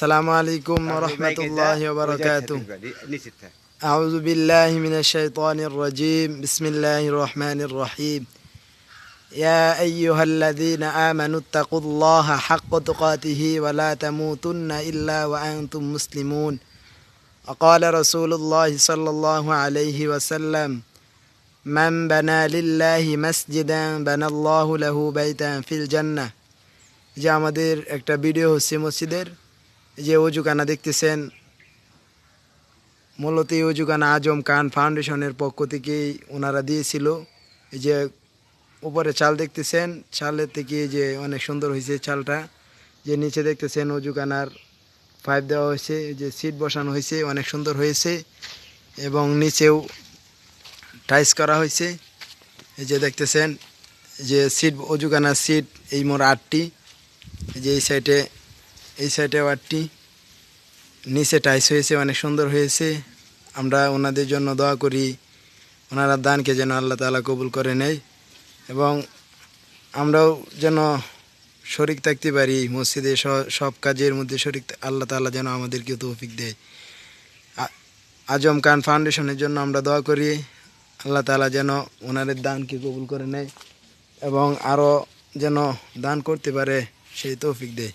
আসসালামু আলাইকুম ওয়া রাহমাতুল্লাহি ওয়া বারাকাতুহু আউযু বিল্লাহি মিনাশ শাইতানির রাজীম বিসমিল্লাহির রহমানির রহিম ইয়া আইয়ুহাল্লাযীনা আমানুত্তাকুল্লাহা হাক্কা তুকাতিহি ওয়া লা তামুতুন্না ইল্লা ওয়া আনতুম মুসলিমুন وقال رسول الله صلى الله عليه وسلم من بنى لله مسجدا بنى الله له بيتا في الجنة যে আমাদের একটা ভিডিও হচ্ছে মসজিদের যে ওযুখানা দেখতেছেন মূলত এই ওযুখানা আজম খান ফাউন্ডেশনের পক্ষ থেকে ওনারা দিয়েছিল। এই যে উপরে চাল দেখতেছেন, চালের থেকে যে অনেক সুন্দর হয়েছে চালটা। যে নিচে দেখতেছেন ওযুখানার পাইপ দেওয়া হয়েছে, যে সিট বসানো হয়েছে, অনেক সুন্দর হয়েছে এবং নিচেও টাইলস করা হয়েছে। এই যে দেখতেছেন যে সিট ওযুখানার সিট এই মোট 8টি, যে এই সাইডেও 8টি, নিচে টাইলস হয়েছে, অনেক সুন্দর হয়েছে। আমরা ওনাদের জন্য দোয়া করি, ওনারা দানকে যেন আল্লাহ তাআলা কবুল করে নেয় এবং আমরাও যেন শরিক থাকতে পারি মসজিদে, সব কাজের মধ্যে শরিক আল্লাহ তাআলা যেন আমাদেরকে তৌফিক দেয়। আজম খান ফাউন্ডেশনের জন্য আমরা দোয়া করি, আল্লাহ তাআলা যেন ওনাদের দানকে কবুল করে নেয় এবং আরও যেন দান করতে পারে সেই তৌফিক দেয়।